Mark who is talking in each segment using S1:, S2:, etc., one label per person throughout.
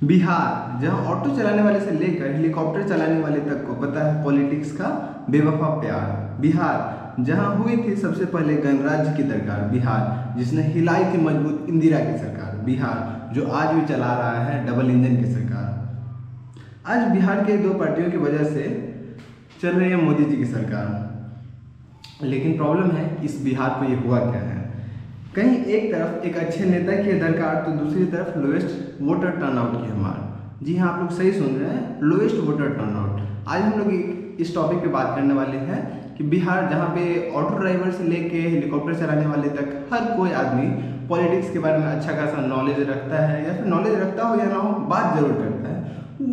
S1: बिहार, जहां ऑटो चलाने वाले से लेकर हेलीकॉप्टर चलाने वाले तक को पता है पॉलिटिक्स का बेवफा प्यार। बिहार, जहां हुई थी सबसे पहले गणराज्य की दरकार। बिहार, जिसने हिलाई थी मजबूत इंदिरा की सरकार। बिहार, जो आज भी चला रहा है डबल इंजन की सरकार। आज बिहार के दो पार्टियों की वजह से चल रही है मोदी जी की सरकार। लेकिन प्रॉब्लम है इस बिहार को ये हुआ क्या है। कहीं एक तरफ एक अच्छे नेता की दरकार तो दूसरी तरफ लोएस्ट वोटर टर्नआउट की हमार। जी हाँ, आप लोग सही सुन रहे हैं, लोएस्ट वोटर टर्नआउट। आज हम लोग इस टॉपिक पे बात करने वाले हैं कि बिहार, जहाँ पे ऑटो ड्राइवर से लेके हेलीकॉप्टर चलाने वाले तक हर कोई आदमी पॉलिटिक्स के बारे में अच्छा खासा नॉलेज रखता है, या फिर नॉलेज रखता हो या ना हो, बात जरूर करता है।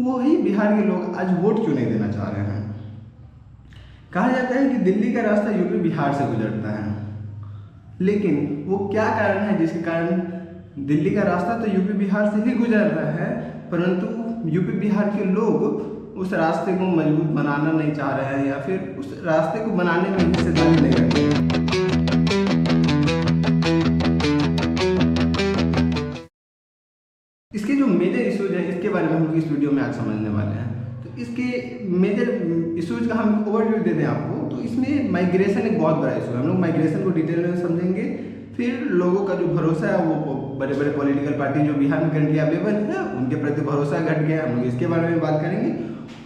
S1: वही बिहार के लोग आज वोट क्यों नहीं देना चाह रहे हैं। कहा जाता है कि दिल्ली का रास्ता यूपी बिहार से गुजरता है, लेकिन वो क्या कारण है जिसके कारण दिल्ली का रास्ता तो यूपी बिहार से ही गुजर रहा है, परंतु यूपी बिहार के लोग उस रास्ते को मजबूत बनाना नहीं चाह रहे हैं, या फिर उस रास्ते को बनाने में हिस्सेदारी नहीं रखते हैं। इसके जो मेजर इश्यूज हैं, इसके बारे में हम लोग इस वीडियो में आज समझने वाले हैं। तो इसके मेजर इश्यूज का हम ओवरव्यू दे दें आपको, तो इसमें माइग्रेशन एक बहुत बड़ा इशू है। हम लोग माइग्रेशन को डिटेल में समझेंगे, फिर लोगों का जो भरोसा है वो बड़े बड़े पॉलिटिकल पार्टी जो बिहार में करंटली अवेलेबल है उनके प्रति भरोसा घट गया, हम लोग इसके बारे में बात करेंगे।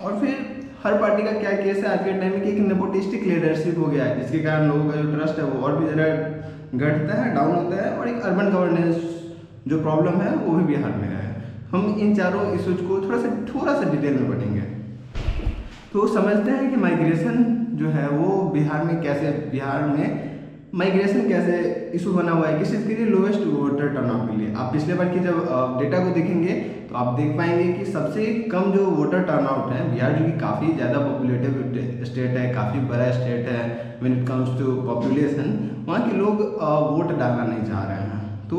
S1: और फिर हर पार्टी का क्या केस है आज के टाइम में कि एक नेपोटिस्टिक लीडरशिप हो गया है, जिसके कारण लोगों का जो ट्रस्ट है वो और भी ज़्यादा घटता है, डाउन होता है। और एक अर्बन गवर्नेंस जो प्रॉब्लम है वो भी बिहार में है। हम इन चारों इश्यूज को थोड़ा सा डिटेल में पढ़ेंगे। तो समझते हैं कि माइग्रेशन जो है वो बिहार में माइग्रेशन कैसे इशू बना हुआ है, किस चीज़ के लिए, लोएस्ट वोटर टर्नआउट के लिए। आप पिछले बार की जब डेटा को देखेंगे तो आप देख पाएंगे कि सबसे कम जो वोटर टर्नआउट है बिहार, जो कि काफ़ी ज़्यादा पॉपुलेटेड स्टेट है, काफ़ी बड़ा स्टेट है when it comes to population, वहाँ के लोग वोट डालना नहीं चाह रहे हैं। तो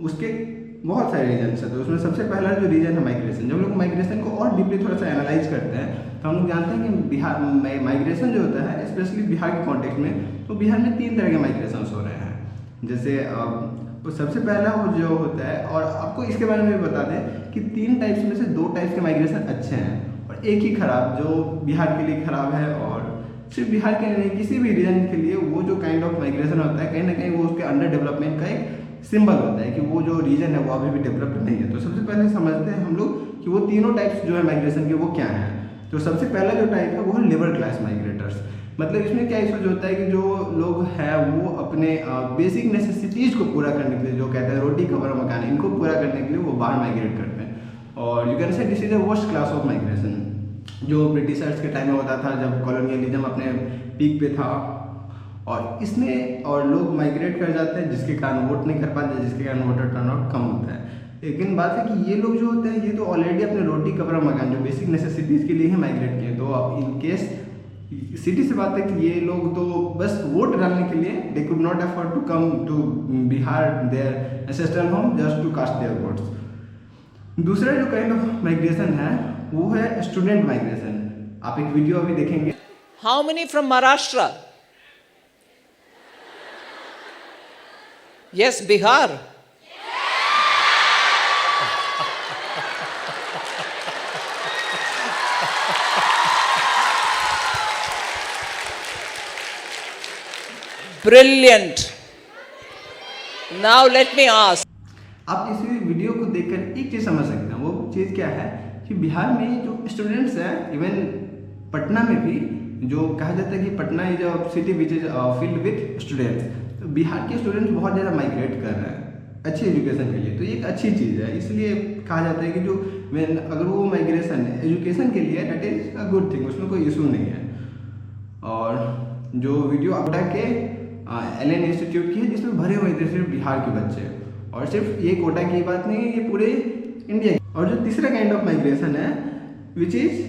S1: उसके बहुत सारे रीजन है। तो उसमें सबसे पहला जो रीजन है माइग्रेशन। जब हम लोग माइग्रेशन को और डीपली थोड़ा सा एनालाइज करते हैं तो हम लोग जानते हैं कि बिहार माइग्रेशन जो होता है, स्पेशली बिहार के कॉन्टेक्स्ट में, तो बिहार में 3 तरह के माइग्रेशन हो रहे हैं। जैसे तो सबसे पहला वो जो होता है, और आपको इसके बारे में भी बता दें कि 3 टाइप्स में से 2 टाइप्स के माइग्रेशन अच्छे हैं और एक ही खराब, जो बिहार के लिए खराब है। और सिर्फ बिहार के लिए नहीं, किसी भी रीजन के लिए वो जो काइंड ऑफ माइग्रेशन होता है, कहीं ना कहीं वो उसके अंडर डेवलपमेंट का एक सिंबल होता है कि वो जो रीजन है वो अभी भी डेवलप्ड नहीं है। तो सबसे पहले समझते हैं हम लोग कि वो तीनों टाइप्स जो है माइग्रेशन के वो क्या हैं। तो सबसे पहला जो टाइप है वो है लेबर क्लास माइग्रेटर्स। मतलब इसमें क्या इशूज होता है कि जो लोग हैं वो अपने बेसिक नेसेसिटीज़ को पूरा करने के लिए, जो कहते हैं रोटी कपड़ा मकान, इनको पूरा करने के लिए वो बाहर माइग्रेट करते हैं। और you can say this is a worst class of migration, जो ब्रिटिशर्स के टाइम में होता था जब कॉलोनियलिज्म अपने पीक पे था। और इसमें और लोग माइग्रेट कर जाते हैं, जिसके कारण वोट नहीं कर पाते, जिसके कारण वोटर टर्नआउट कम होता है। लेकिन बात है कि ये लोग जो होते हैं ये तो ऑलरेडी अपने रोटी कपड़ा मकान, जो बेसिक नेसेसिटीज़ के लिए ही माइग्रेट किए। तो अब इन केस सिटी से बात है कि ये लोग तो बस वोट डालने के लिए they could not afford to come to Bihar their ancestral home just to cast their votes. दूसरा जो काइंड ऑफ माइग्रेशन है वो है स्टूडेंट माइग्रेशन। आप एक वीडियो अभी देखेंगे।
S2: How many from Maharashtra? Yes, Bihar. Brilliant. Now let me ask.
S1: आप इस वीडियो को देखकर एक चीज़ समझ सकते हैं, वो चीज़ क्या है कि बिहार में जो स्टूडेंट्स हैं, इवन पटना में भी, जो कहा जाता है कि Patna is a city which is filled with students, तो बिहार के स्टूडेंट्स बहुत ज़्यादा माइग्रेट कर रहे हैं अच्छी एजुकेशन के लिए। तो ये एक अच्छी चीज़ है, इसलिए कहा जाता है कि जो अगर वो माइग्रेशन एजुकेशन के लिए that is a good thing, उसमें कोई इशू नहीं है। और जो वीडियो अगड़ा के एलन इंस्टीट्यूट की है, जिसमें भरे हुए थे सिर्फ बिहार के बच्चे, और सिर्फ ये कोटा की बात नहीं है, ये पूरे इंडिया की। और जो तीसरा काइंड ऑफ माइग्रेशन है विच इज़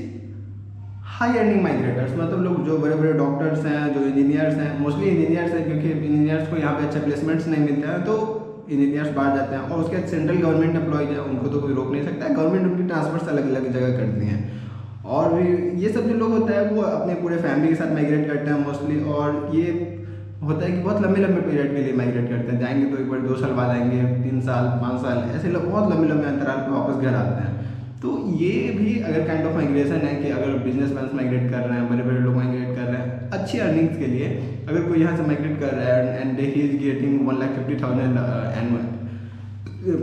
S1: हाई अर्निंग माइग्रेटर्स, मतलब लोग जो बड़े बड़े डॉक्टर्स हैं, जो इंजीनियर्स हैं, मोस्टली इंजीनियर्स हैं, क्योंकि इंजीनियर्स को यहाँ पे अच्छा प्लेसमेंट्स नहीं मिलते हैं, तो इंजीनियर्स बाहर जाते हैं। और उसके बाद सेंट्रल गवर्नमेंट एम्प्लॉयज है, उनको तो कोई रोक नहीं सकता है, गवर्नमेंट उनकी ट्रांसफर्स अलग अलग जगह करती हैं। और ये सब जो लोग होता है वो अपने पूरे फैमिली के साथ माइग्रेट करते हैं मोस्टली। और ये होता है कि बहुत लंबे लंबे पीरियड के लिए माइग्रेट करते हैं, जाएंगे तो एक बार 2 साल बाद आएंगे, 3 साल 5 साल, ऐसे लोग बहुत लंबे लंबे अंतराल पर वापस घर आते हैं। तो ये भी अगर काइंड ऑफ माइग्रेशन है कि अगर बिजनेसमैन माइग्रेट कर रहे हैं, बड़े बड़े लोग माइग्रेट कर रहे हैं अच्छी अर्निंग्स के लिए, अगर कोई यहाँ से माइग्रेट कर रहा है and he is getting 1,50,000 annual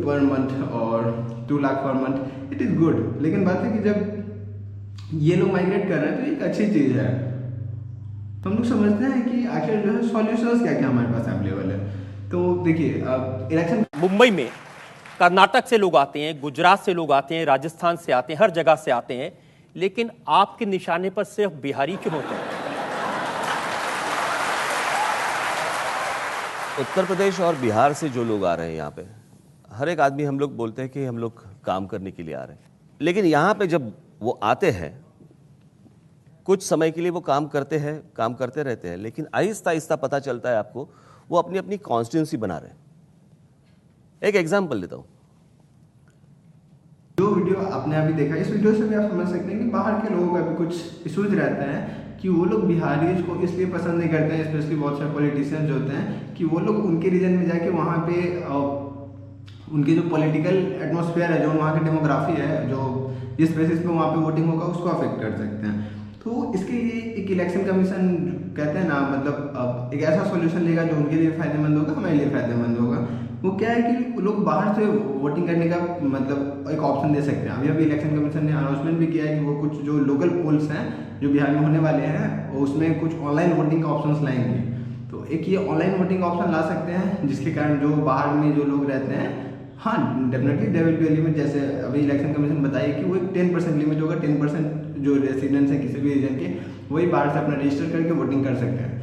S1: per month और 2 lakh per month, it is good. लेकिन बात है कि जब ये लोग माइग्रेट कर रहे हैं तो एक अच्छी चीज़ है। तो हम लोग समझते हैं कि आखिर जो है सॉल्यूशंस क्या क्या हमारे पास अवेलेबल है। तो देखिए इलेक्शन
S3: मुंबई में कर्नाटक से लोग आते हैं, गुजरात से लोग आते हैं, राजस्थान से आते हैं, हर जगह से आते हैं, लेकिन आपके निशाने पर सिर्फ बिहारी क्यों होते हैं?
S4: उत्तर प्रदेश और बिहार से जो लोग आ रहे हैं यहाँ पे, हर एक आदमी हम लोग बोलते हैं कि हम लोग काम करने के लिए आ रहे हैं, लेकिन यहाँ पे जब वो आते हैं कुछ समय के लिए वो काम करते हैं, काम करते रहते हैं, लेकिन आहिस्ता आहिस्ता पता चलता है आपको वो अपनी अपनी कॉन्स्टिट्यूंसी बना रहे हैं। एक एग्जाम्पल देता हूँ।
S1: जो वीडियो आपने अभी देखा, इस वीडियो से भी आप समझ सकते हैं कि बाहर के लोगों का भी कुछ इशूज रहते हैं कि वो लोग बिहारीज को इसलिए पसंद नहीं करते हैं, स्पेशली बहुत सारे पॉलिटिशियंस जो होते हैं कि वो लोग उनके रीजन में जाके वहाँ पे उनके जो पॉलिटिकल एटमॉस्फेयर है, जो वहाँ की डेमोग्राफी है, जो जिस बेसिस पे वहाँ पे वोटिंग होगा उसको अफेक्ट कर सकते हैं। तो इसके लिए एक इलेक्शन कमीशन कहते हैं ना, मतलब एक ऐसा सॉल्यूशन लेगा जो उनके लिए फायदेमंद होगा, हमारे लिए फायदेमंद होगा। वो क्या है कि लोग बाहर से वोटिंग करने का मतलब एक ऑप्शन दे सकते हैं। अभी इलेक्शन कमीशन ने अनाउंसमेंट भी किया है कि वो कुछ जो लोकल पोल्स हैं जो बिहार में होने वाले हैं उसमें कुछ ऑनलाइन वोटिंग का ऑप्शन लाएंगे। तो एक ये ऑनलाइन वोटिंग का ऑप्शन ला सकते हैं जिसके कारण जो बाहर में जो लोग रहते हैं, हाँ definitely there will be limit. जैसे अभी इलेक्शन कमीशन बताइए कि वो एक 10% लिमिट होगा, 10% जो रेसिडेंट्स हैं किसी भी रीजन के वही बाहर से अपना रजिस्टर करके वोटिंग कर सकते हैं।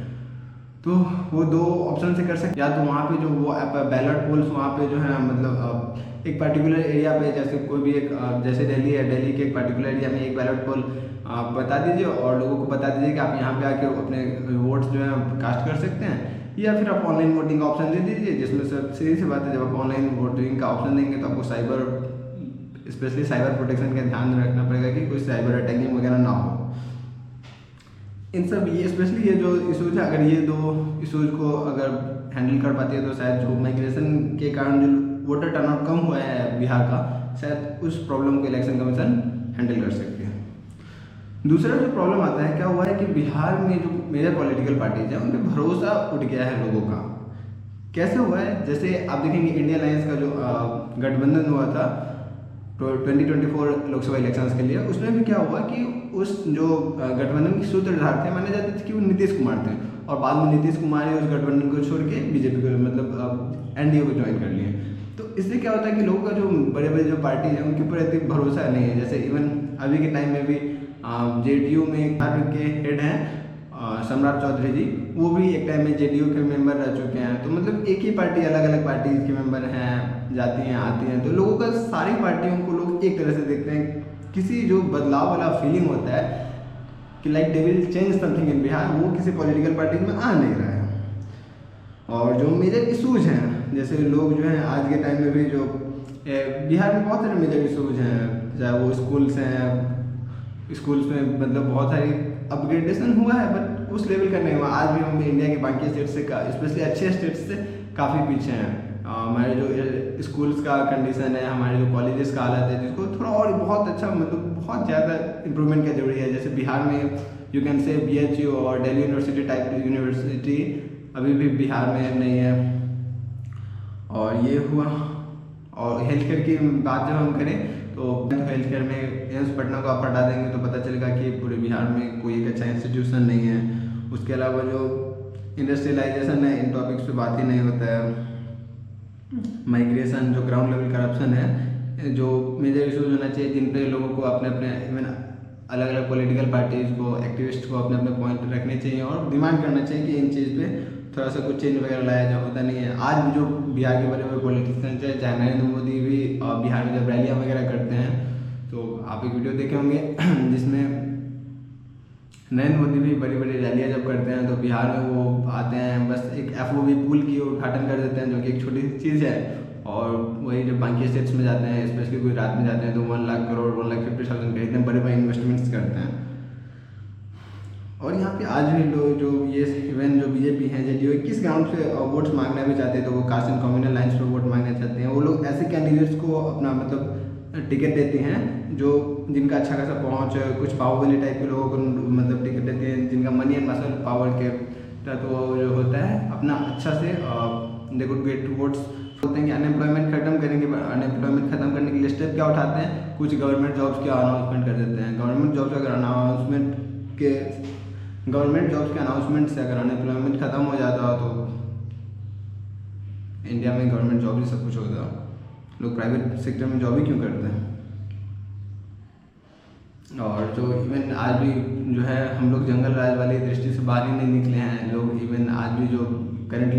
S1: तो वो दो ऑप्शन से कर सकते हैं, या तो वहाँ पे जो वो बैलेट पोल्स वहाँ पे जो है मतलब एक पर्टिकुलर एरिया पे, जैसे कोई भी एक जैसे दिल्ली है, दिल्ली के एक पर्टिकुलर एरिया में एक बैलेट पोल आप बता दीजिए और लोगों को बता दीजिए कि आप यहाँ पे आके अपने वोट्स जो है कास्ट कर सकते हैं, या फिर आप ऑनलाइन वोटिंग का ऑप्शन दे दीजिए, जिसमें सब सीधी सी बात है जब आप ऑनलाइन वोटिंग का ऑप्शन देंगे तो आपको स्पेशली साइबर प्रोटेक्शन का ध्यान रखना पड़ेगा कि कोई साइबर अटैकिंग वगैरह ना हो। इन सब ये स्पेशली ये जो इशूज है, अगर ये दो इशूज को अगर हैंडल कर पाती है तो शायद जो माइग्रेशन के कारण जो वोटर टर्नआउट कम हुआ है बिहार का, शायद उस प्रॉब्लम को इलेक्शन कमीशन हैंडल कर सकती है। दूसरा जो प्रॉब्लम आता है, क्या हुआ है कि बिहार में जो मेजर पॉलिटिकल पार्टीज हैं उन पर भरोसा उठ गया है लोगों का। कैसे हुआ है, जैसे आप देखेंगे इंडिया अलायंस का जो गठबंधन हुआ था 2024 लोकसभा इलेक्शंस के लिए, उसमें भी क्या हुआ कि उस जो गठबंधन के सूत्रधार थे माने जाते थे कि वो नीतीश कुमार थे, और बाद में नीतीश कुमार ने उस गठबंधन को छोड़ के बीजेपी को मतलब एनडीए को ज्वाइन कर लिए। तो इससे क्या होता है कि लोगों का जो बड़े बड़े जो पार्टी हैं उनके ऊपर इतना भरोसा नहीं है। जैसे इवन अभी के टाइम में भी जेडीयू में के हेड हैं सम्राट चौधरी जी, वो भी एक टाइम में जेडीयू के मेंबर रह चुके हैं। तो मतलब एक ही पार्टी अलग अलग पार्टी के मेंबर हैं, जाती हैं आती हैं, तो लोगों का सारी पार्टियों को लोग एक तरह से देखते हैं। किसी जो बदलाव वाला फीलिंग होता है कि like they will change something in Bihar, वो किसी पॉलिटिकल पार्टी में आ नहीं रहा है। और जो मेजर इशूज हैं, जैसे लोग जो हैं आज के टाइम में भी जो बिहार में बहुत सारे मेजर इशूज हैं, चाहे वो स्कूल्स हैं, स्कूल्स में मतलब बहुत सारी अपग्रेडेशन हुआ है बट उस लेवल का नहीं हुआ। आज भी हम इंडिया के बाकी स्टेट से स्पेशली अच्छे स्टेट से काफ़ी पीछे हैं। हमारे जो स्कूल्स का कंडीशन है, हमारे जो कॉलेजेस का हालत है, जिसको थोड़ा और बहुत अच्छा मतलब बहुत ज़्यादा इंप्रूवमेंट की जरूरी है। जैसे बिहार में यू कैन से BHU और दिल्ली यूनिवर्सिटी टाइप यूनिवर्सिटी अभी भी बिहार में नहीं है। और ये हुआ, और हेल्थ केयर की बात जब हम करें तो हेल्थ केयर में एम्स पटना को आप हटा देंगे तो पता चलेगा कि पूरे बिहार में कोई एक अच्छा इंस्टीट्यूशन नहीं है। उसके अलावा जो इंडस्ट्रियलाइजेशन है, इन टॉपिक्स पे बात ही नहीं होता है। माइग्रेशन, जो ग्राउंड लेवल करप्शन है, जो मेजर इशूज होना चाहिए जिन पे लोगों को अपने अपने इवन अलग अलग पॉलिटिकल पार्टीज को, एक्टिविस्ट को अपने अपने पॉइंट रखने चाहिए और डिमांड करना चाहिए कि इन चीज़ पे थोड़ा सा कुछ चेंज वगैरह लाया जाए। होता नहीं है। आज भी जो बिहार के बड़े बड़े पॉलिटिशियंस हैं, चाहे नरेंद्र मोदी भी बिहार में जब रैलियाँ वगैरह करते हैं तो आप एक वीडियो देखे होंगे जिसमें नरेंद्र मोदी भी बड़ी बड़ी रैलियाँ जब करते हैं तो बिहार में वो आते हैं, बस एक FOB पुल की उद्घाटन कर देते हैं जो कि एक छोटी सी चीज़ है, और वही जब बाकी स्टेट्स में जाते हैं, स्पेशली गुजरात में जाते हैं तो 1 लाख करोड़ 1,50,000 के इतने बड़े बड़े इन्वेस्टमेंट्स करते हैं। और यहाँ पे आज भी लोग जो ये इवन जो बीजेपी हैं, जेडीयू किस ग्राउंड से वोट्स मांगना भी चाहते हैं तो वो कास्ट एंड कम्युनल लाइन्स पर वोट मांगना चाहते हैं। वो लोग ऐसे कैंडिडेट्स को अपना मतलब टिकट देती हैं, जो जिनका अच्छा खासा पहुँच, कुछ बाहुबली टाइप के लोगों को मतलब टिकट देती हैं, जिनका मनी एंड मसल पावर के तहत वो जो होता है अपना अच्छा से दे कुड गेट वोट्स होते हैं कि अनएम्प्लॉयमेंट खत्म करेंगे। अनएम्प्लॉयमेंट खत्म करने के लिए स्टेप क्या उठाते हैं, कुछ गवर्नमेंट जॉब्स के अनाउंसमेंट कर देते हैं। गवर्नमेंट जॉब्स के अनाउंसमेंट से अगर अनएम्प्लॉयमेंट खत्म हो जाता तो इंडिया में गवर्नमेंट जॉब ही सब कुछ होता। लोग प्राइवेट सेक्टर में जॉब ही क्यों करते हैं? और जो इवन आज भी जो है हम लोग जंगल राज वाली दृष्टि से बाहर ही नहीं निकले हैं लोग। इवन आज भी जो करंट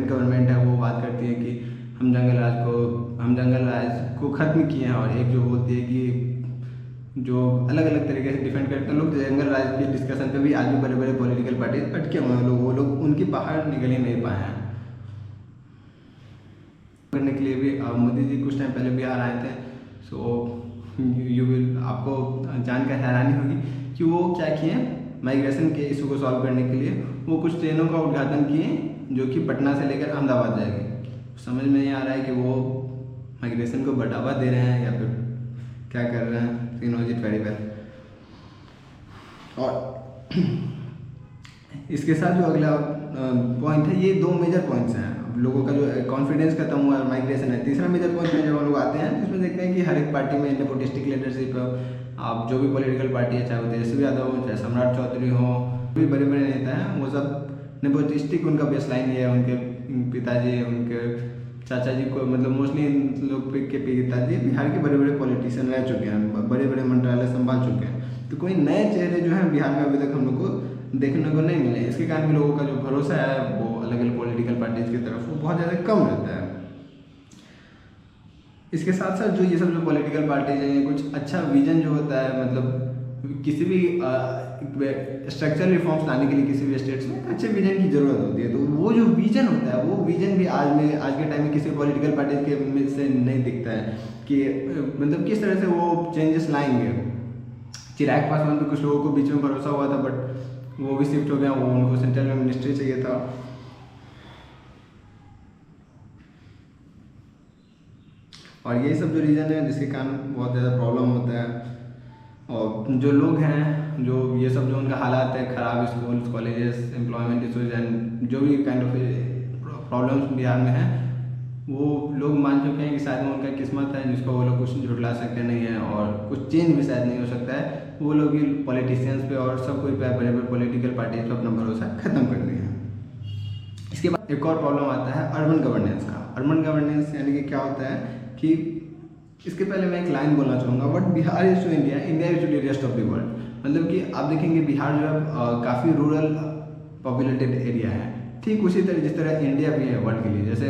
S1: गवर्नमेंट है वो बात करती है कि हम जंगल राज को ख़त्म किए हैं, और एक जो बोलती है कि जो अलग अलग तरीके से डिफेंड करते हैं लोग जंगल राज के डिस्कशन पे भी आज भी बड़े बड़े पॉलिटिकल पार्टी अटके हुए हैं। वो लोग उनकी बाहर निकल ही नहीं पाए हैं। करने के लिए भी मोदी जी कुछ टाइम पहले बिहार आए थे। सो आपको जानकर हैरानी होगी कि वो क्या किए, माइग्रेशन के इशू को सॉल्व करने के लिए वो कुछ ट्रेनों का उद्घाटन किए जो कि पटना से लेकर अहमदाबाद जाएगी। समझ में नहीं आ रहा है कि वो माइग्रेशन को बढ़ावा दे रहे हैं या फिर क्या कर रहे हैं। It very well. और इसके साथ जो अगला पॉइंट है, ये दो मेजर पॉइंट्स हैं। लोगों का जो कॉन्फिडेंस खत्म हुआ है, माइग्रेशन है। तीसरा मेजर पॉइंट में जब हम लोग आते हैं तो इसमें देखते हैं कि हर एक पार्टी में नेपोटिस्टिक लीडरशिप, आप जो भी पॉलिटिकल पार्टी है, चाहे वो तेजस्वी यादव हो, चाहे सम्राट चौधरी हो, भी बड़े बड़े नेता हैं, वो सब नेपोटिस्टिक उनका बेस लाइन है। उनके पिताजी, उनके चाचा जी को मतलब मोस्टली इन लोग के पिताजी बिहार के बड़े बड़े पॉलिटिशियन रह चुके हैं, बड़े बड़े मंत्रालय संभाल चुके हैं। तो कोई नए चेहरे जो हैं बिहार में अभी तक हम लोग को देखने को नहीं मिले। इसके कारण भी लोगों का जो भरोसा है वो अलग अलग पॉलिटिकल पार्टीज की तरफ वो बहुत ज़्यादा कम रहता है। इसके साथ साथ जो ये सब जो पॉलिटिकल पार्टीज हैं, कुछ अच्छा विजन जो होता है, मतलब किसी भी स्ट्रक्चरल रिफॉर्म्स लाने के लिए किसी भी स्टेट्स में अच्छे विजन की जरूरत होती है। तो वो जो विजन होता है वो विजन भी आज के टाइम में किसी पॉलिटिकल पार्टीज के से नहीं दिखता है कि मतलब किस तरह से वो चेंजेस लाएंगे। चिराग पासवान पे कुछ लोगों को बीच में भरोसा हुआ था, बट वो भी शिफ्ट हो गया, वो उनको सेंट्रल में मिनिस्ट्री चाहिए था। और ये सब जो रीज़न है जिसके कारण बहुत ज़्यादा प्रॉब्लम होता है। और जो लोग हैं, जो ये सब जो उनका हालात है, ख़राब schools, colleges, employment issues and जो भी काइंड ऑफ प्रॉब्लम्स बिहार में हैं, वो लोग मान चुके हैं कि शायद वो उनका किस्मत है जिसको वो लोग कुछ झुठला सकते नहीं हैं, और कुछ चेंज भी शायद नहीं हो सकता है। वो लोग भी पॉलिटिशियंस पे और सब कोई पे बड़े बड़े पॉलिटिकल पार्टीज पे अपना भरोसा ख़त्म कर दिए हैं। इसके बाद एक और प्रॉब्लम आता है अर्बन गवर्नेंस का। अर्बन गवर्नेंस यानी कि क्या होता है कि इसके पहले मैं एक लाइन बोलना चाहूँगा, but Bihar is to India, India is to the rest of the world. मतलब कि आप देखेंगे बिहार जो है काफ़ी रूरल पॉपुलेटेड एरिया है, ठीक उसी तरह जिस तरह इंडिया भी है वर्ल्ड के लिए। जैसे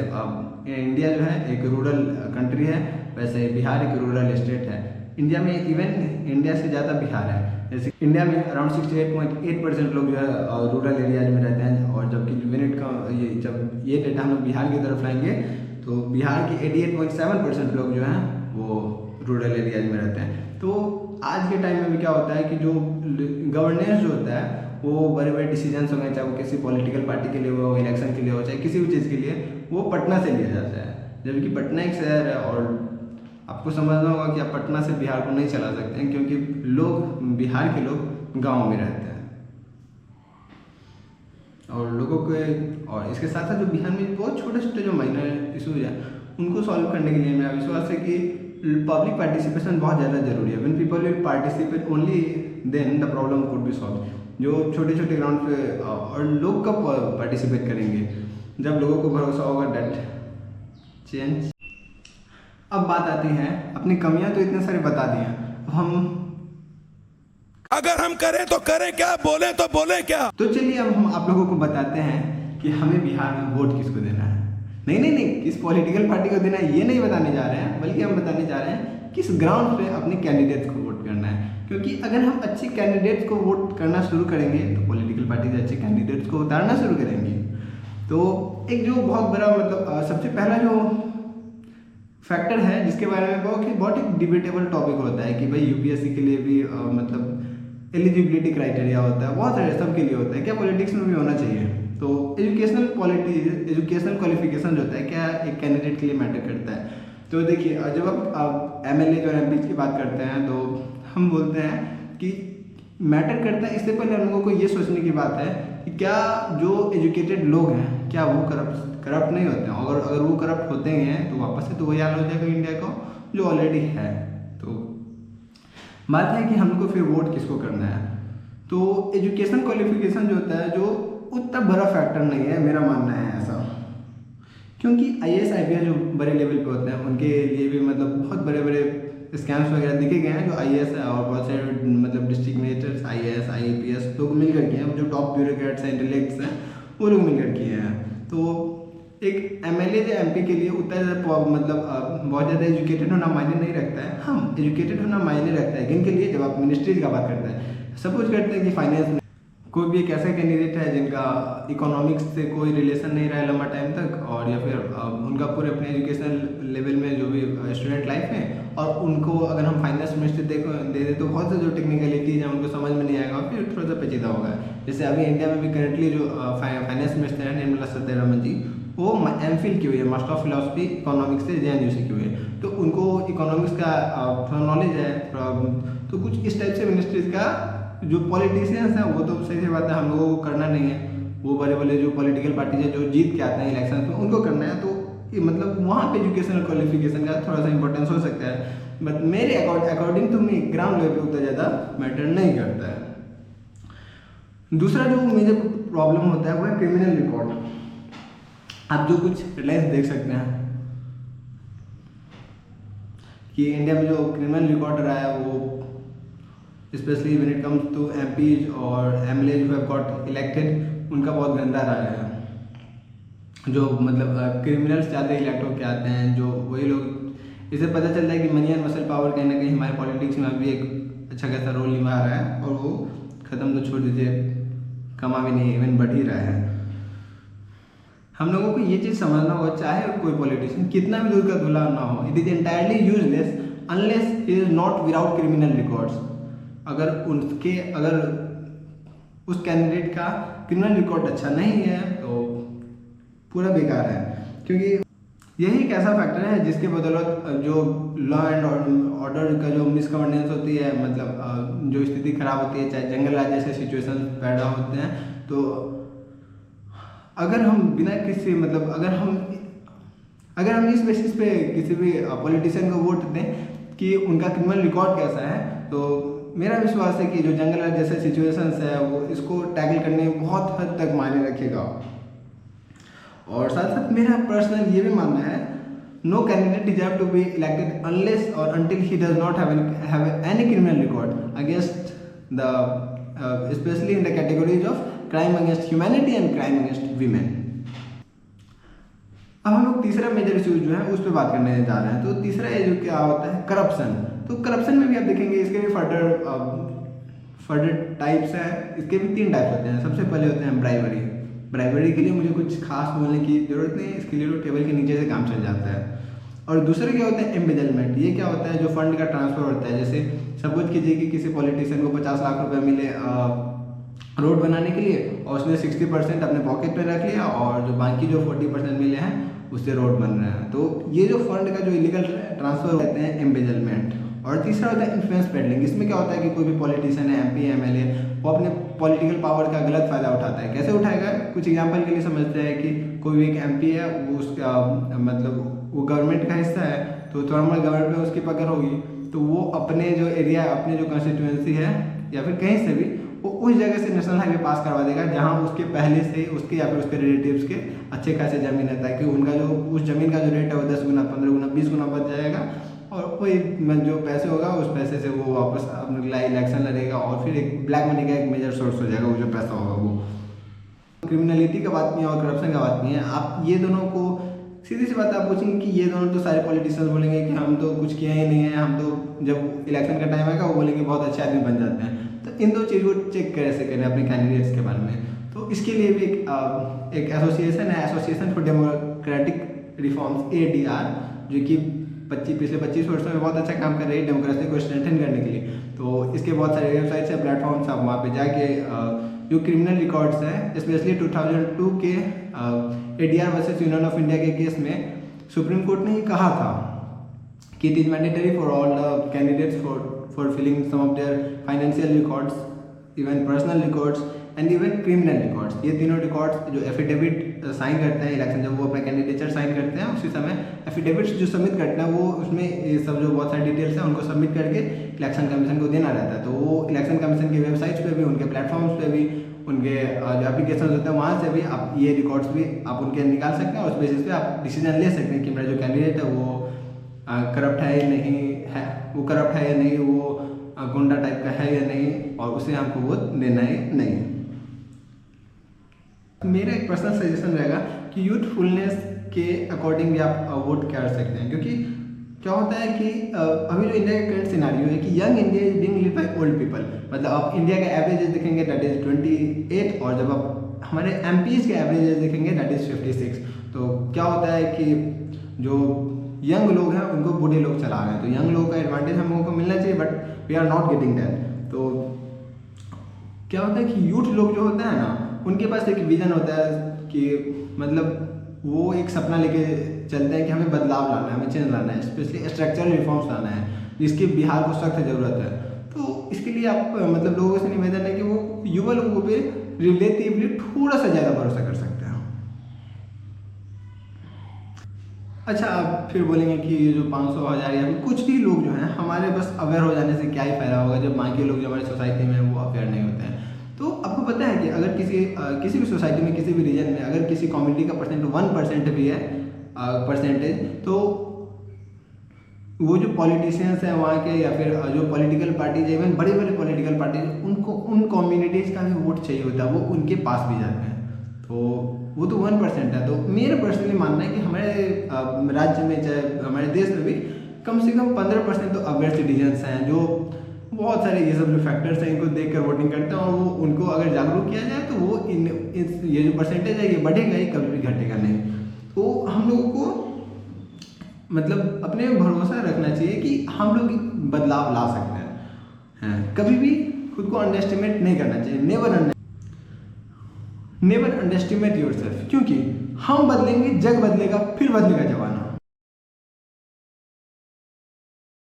S1: इंडिया जो है एक रूरल कंट्री है, वैसे बिहार एक रूरल स्टेट है। इंडिया में इवन इंडिया से ज़्यादा बिहार है। जैसे इंडिया में अराउंड 68.8% लोग जो है रूरल एरियाज में रहते हैं, और जबकि यूनिट का जब ये डेटा हम लोग बिहार की तरफ लाएंगे तो बिहार के 88.7% लोग जो हैं वो रूरल एरियाज में रहते हैं। तो आज के टाइम में भी क्या होता है कि जो गवर्नेंस जो होता है वो बड़े बड़े डिसीजंस हो गए, चाहे वो किसी पॉलिटिकल पार्टी के लिए हो, इलेक्शन के लिए हो, चाहे किसी भी चीज़ के लिए, वो पटना से लिया जाता है। जबकि पटना एक शहर है और आपको समझना होगा कि आप पटना से बिहार को नहीं चला सकते हैं, क्योंकि लोग, बिहार के लोग गाँव में रहते हैं। और लोगों के, और इसके साथ साथ जो बिहार में बहुत छोटे छोटे जो माइनर इशूज हैं उनको सॉल्व करने के लिए मेरा विश्वास है कि पब्लिक पार्टिसिपेशन बहुत ज़्यादा जरूरी है। When people will participate only then the problem could be solve. जो छोटे छोटे ग्राउंड पे और लोग कब पार्टिसिपेट करेंगे, जब लोगों को भरोसा होगा डेट चेंज। अब बात आती है, अपनी कमियां तो इतने सारे बता दी हैं, अब हम
S5: अगर हम करें तो करें क्या, बोले तो बोले क्या।
S1: तो चलिए अब हम आप लोगों को बताते हैं कि हमें बिहार में वोट किसको देना है। नहीं, किस पॉलिटिकल पार्टी को देना है ये नहीं बताने जा रहे हैं, बल्कि हम बताने जा रहे हैं किस ग्राउंड पे अपने कैंडिडेट्स को वोट करना है। क्योंकि अगर हम अच्छे कैंडिडेट्स को वोट करना शुरू करेंगे तो पॉलिटिकल पार्टी से अच्छे कैंडिडेट्स को उतारना शुरू करेंगी। तो एक जो बहुत बड़ा मतलब सबसे पहला जो फैक्टर है जिसके बारे में बहुत एक डिबेटेबल टॉपिक होता है कि भाई यूपीएससी के लिए भी मतलब एलिजिबिलिटी क्राइटेरिया होता है, बहुत सारे सबके लिए होता है, क्या पॉलिटिक्स में भी होना चाहिए। तो एजुकेशनल क्वालिफिकेशन जो होता है क्या एक कैंडिडेट के लिए मैटर करता है। तो देखिए जब आप MLA और MP की बात करते हैं तो हम बोलते हैं कि मैटर करता है, इससे पहले हम लोगों को ये सोचने की बात है कि क्या जो एजुकेटेड लोग हैं क्या वो करप्ट नहीं होते हैं, और अगर वो करप्ट होते हैं तो वापस से तो वही हाल हो जाएगा इंडिया का जो ऑलरेडी है। तो बात है कि हम लोग को फिर वोट किसको करना है। तो एजुकेशन क्वालिफिकेशन जो होता है जो उतना बड़ा फैक्टर नहीं है, मेरा मानना है ऐसा, क्योंकि IAS IPS जो बड़े लेवल पे होते हैं उनके लिए भी मतलब बहुत बड़े बड़े स्कैम्स वगैरह दिखे गए हैं जो IAS और बहुत सारे मतलब डिस्ट्रिक्ट मजिस्ट्रेट्स IAS IPS लोग मिल कर किए हैं, जो टॉप ब्यूरोक्रेट्स हैं इंटेलेक्ट्स हैं वो लोग मिल कर किए हैं। तो एक MLA या MP के लिए उतना ज़्यादा मतलब बहुत ज़्यादा एजुकेटेड होना मायने नहीं रखता है। हम एजुकेटेड होना मायने रखता है किन के लिए, जब आप मिनिस्ट्रीज का बात करते हैं। सपोज करते हैं कि फाइनेंस में कोई भी एक ऐसा कैंडिडेट है जिनका इकोनॉमिक्स से कोई रिलेशन नहीं रहा है लंबा टाइम तक, और या फिर उनका पूरे अपने एजुकेशनल लेवल में जो भी स्टूडेंट लाइफ है, और उनको अगर हम फाइनेंस मिनिस्टर दे दे तो बहुत से जो टेक्निकलिटीज हैं उनको समझ में नहीं आएगा, फिर थोड़ा सा पेचीदा होगा। जैसे अभी इंडिया में भी करेंटली जो फाइनेंस मिनिस्टर हैं निर्मला सीतारमण जी, वो MPhil की हुई है, मास्टर ऑफ फिलोसफी इकोनॉमिक्स से JNU से की हुई है, तो उनको इकोनॉमिक्स का थोड़ा नॉलेज है। तो कुछ इस टाइप से मिनिस्ट्रीज का जो पॉलिटिशियंस हैं वो तो सही सी बात है हम लोगों को करना नहीं है, वो बड़े बड़े जो पॉलिटिकल पार्टीज हैं जो जीत के आते हैं इलेक्शन में उनको करना है। तो ये मतलब वहाँ पे एजुकेशनल क्वालिफिकेशन का थोड़ा सा इंपॉर्टेंस हो सकता है, बट मेरे according to me ground level पे उतना ज़्यादा मैटर नहीं करता है। दूसरा जो मेजर प्रॉब्लम होता है वो है क्रिमिनल रिकॉर्ड। आप जो कुछ हेडलाइंस देख सकते हैं कि इंडिया में जो क्रिमिनल रिकॉर्ड रहा है वो specially when it comes to MPs और MLA जो हैव गॉट इलेक्टेड उनका बहुत गंदा रहा है। जो मतलब क्रिमिनल्स ज़्यादा इलेक्ट होकर आते हैं, जो वही लोग, इससे पता चलता है कि मनी एंड मसल पावर कहीं ना कहीं हमारे पॉलिटिक्स में भी एक अच्छा खासा रोल निभा रहा है, और वो ख़त्म तो छोड़ दीजिए कमा भी नहीं, इवन बढ़ ही रहा है। हम लोगों को ये चीज़ समझना होगा, चाहे कोई पॉलिटिशियन कितना भी दूर का धुला ना हो, it is entirely useless unless he is not without criminal records. अगर उस कैंडिडेट का क्रिमिनल रिकॉर्ड अच्छा नहीं है तो पूरा बेकार है, क्योंकि यही एक ऐसा फैक्टर है जिसके बदौलत जो लॉ एंड ऑर्डर का जो मिसगवर्नेंस होती है, मतलब जो स्थिति खराब होती है, चाहे जंगल राज जैसे सिचुएशन पैदा होते हैं, तो अगर हम बिना किसी मतलब अगर हम इस बेसिस पे किसी भी पॉलिटिशियन को वोट दें कि उनका क्रिमिनल रिकॉर्ड कैसा है, तो मेरा विश्वास है कि जो जंगल राज जैसे सिचुएशंस है वो इसको टैकल करने में बहुत हद तक मायने रखेगा। और साथ साथ मेरा पर्सनल ये भी मानना है, no candidate deserve to be elected unless और until he does not have any criminal record against the specially in the categories of crime against humanity and crime against women. अब हम लोग तीसरा मेजर इशू जो है उस पर बात करने जा रहे हैं। तो तीसरा ये जो क्या होता है करप्शन। तो करप्शन में भी आप देखेंगे इसके भी फर्दर टाइप्स हैं, इसके भी 3 टाइप्स होते हैं। सबसे पहले होते हैं ब्राइबरी। ब्राइबरी के लिए मुझे कुछ खास बोलने की जरूरत नहीं, इसके लिए तो टेबल के नीचे से काम चल जाता है। और दूसरे क्या होता है एम्बेजलमेंट। ये क्या होता है, जो फंड का ट्रांसफर होता है। जैसे सपोज कीजिए कि किसी पॉलिटिशियन को 50 लाख रुपए मिले रोड बनाने के लिए, और उसने 60% अपने पॉकेट में रख लिया, और जो बाकी जो 40% मिले हैं उससे रोड बन रहे हैं। तो ये जो फंड का जो इलीगल ट्रांसफर कहते हैं एम्बेजलमेंट। और तीसरा होता है इन्फ्लुएंस पेडलिंग। इसमें क्या होता है कि कोई भी पॉलिटिशियन है, MP MLA, वो अपने पॉलिटिकल पावर का गलत फायदा उठाता है। कैसे उठाएगा, कुछ एग्जांपल के लिए समझते हैं कि कोई भी एक MP है, वो उसका मतलब वो गवर्नमेंट का हिस्सा है, तो नॉर्मल गवर्नमेंट में उसकी पकड़ होगी, तो वो अपने जो एरिया, अपने जो कंस्टिट्यूएंसी है या फिर कहीं से भी, वो उस जगह से नेशनल हाईवे पास करवा देगा जहाँ उसके पहले से उसके या फिर उसके रिलेटिव्स के अच्छे खासे ज़मीन है, ताकि उनका जो उस ज़मीन का जो रेट है वो 10 गुना 15 गुना 20 गुना बढ़ जाएगा, और वही जो पैसे होगा उस पैसे से वो वापस अपने इलेक्शन लड़ेगा, और फिर एक ब्लैक मनी का एक मेजर सोर्स हो जाएगा वो जो पैसा होगा वो। क्रिमिनलिटी का बात नहीं है और करप्शन का बात नहीं है। आप ये दोनों को सीधी सी बात आप पूछेंगे कि ये दोनों तो सारे पॉलिटिशियंस बोलेंगे कि हम तो कुछ किया ही नहीं है, हम तो जब इलेक्शन का टाइम आएगा वो बोलेंगे बहुत अच्छे आदमी बन जाते हैं। तो इन दो चीज़ को चेक कैसे करें अपने कैंडिडेट्स के बारे में। तो इसके लिए भी एक एसोसिएशन है, association for democratic reforms ADR, जो कि पिछले 25 वर्षों में बहुत अच्छा काम कर रही है डेमोक्रेसी को स्ट्रेंथन करने के लिए। तो इसके बहुत सारे वेबसाइट्स हैं, प्लेटफॉर्म्स, आप वहाँ पे जाके जो क्रिमिनल रिकॉर्ड्स हैं, स्पेशली 2002 के ADR versus union of India के केस में सुप्रीम कोर्ट ने ये कहा था कि it is mandatory for all the candidates for filling some of their financial records, even personal records and even criminal records. ये तीनों रिकॉर्ड्स जो एफिडेविट साइन करते हैं इलेक्शन, जब वो अपना कैंडिडेचर साइन करते हैं उसी समय एफिडेविट्स जो सबमिट करते हैं वो उसमें ये सब जो बहुत सारी डिटेल्स हैं उनको सबमिट करके इलेक्शन कमीशन को देना रहता है। तो वो इलेक्शन कमीशन की वेबसाइट्स पे भी, उनके प्लेटफॉर्म्स पे भी, उनके जो एप्लीकेशन होते हैं वहाँ से भी आप ये रिकॉर्ड्स भी आप उनके निकाल सकते हैं और उस बेसिस पे आप डिसीजन ले सकते हैं कि मेरा जो कैंडिडेट है वो करप्ट है या नहीं है, वो करप्ट है या नहीं, वो गुंडा टाइप का है या नहीं, और उसे हमको वोट देना है नहीं। मेरा एक पर्सनल सजेशन रहेगा कि यूथफुलनेस के अकॉर्डिंग भी आप वोट कर सकते हैं, क्योंकि क्या होता है कि अभी जो इंडिया का करंट सिनारियो है कि young India is being lead by old people. मतलब आप इंडिया का एवरेज एज देखेंगे दैट इज 28 और जब आप हमारे एमपीज के एवरेज एज देखेंगे दैट इज 56। तो क्या होता है कि जो यंग लोग हैं उनको बूढ़े लोग चला रहे हैं, तो यंग लोगों का एडवांटेज हम लोगों को मिलना चाहिए, but we are not getting that. तो क्या होता है कि यूथ लोग जो होते हैं ना उनके पास एक विजन होता है कि मतलब वो एक सपना लेके चलते हैं कि हमें बदलाव लाना है, हमें चेंज लाना है, स्पेशली स्ट्रक्चरल रिफॉर्म्स लाना है जिसकी बिहार को सख्त जरूरत है। तो इसके लिए आप मतलब लोगों से निवेदन है कि वो युवा लोगों पे रिलेटिवली थोड़ा सा ज़्यादा भरोसा कर सकते हैं। अच्छा, आप फिर बोलेंगे कि ये जो 500 1000 या फिर कुछ भी लोग जो हैं हमारे बस अवेयर हो जाने से क्या ही फायदा होगा जब बाकी लोग जो हमारी सोसाइटी में वो अवेयर नहीं होते हैं। तो आपको पता है कि अगर किसी भी सोसाइटी में, किसी भी रीजन में अगर किसी कम्युनिटी का परसेंट 1% भी है परसेंटेज, तो वो जो पॉलिटिशियंस हैं वहाँ के या फिर जो पॉलिटिकल पार्टीज है, इवन बड़े बड़े पॉलिटिकल पार्टीज, उनको उन कम्युनिटीज़ का भी वोट चाहिए होता है, वो उनके पास भी जाते हैं। तो वो तो 1% है। तो मेरा पर्सनली मानना है कि हमारे राज्य में चाहे हमारे देश में भी कम से कम 15% तो अवेयर सिटीजन्स हैं जो बहुत सारे ये सब जो फैक्टर्स हैं इनको देखकर वोटिंग करते हैं, और वो उनको अगर जागरूक किया जाए तो वो ये जो परसेंटेज है ये बढ़ेगा ही, कभी भी घटेगा नहीं। तो हम लोगों को मतलब अपने भरोसा रखना चाहिए कि हम लोग बदलाव ला सकते हैं। कभी भी खुद को अंडरएस्टिमेट नहीं करना चाहिए, नेवर अंडरएस्टिमेट योरसेल्फ, क्योंकि हम बदलेंगे, जग बदलेगा, फिर बदलेगा जमाना।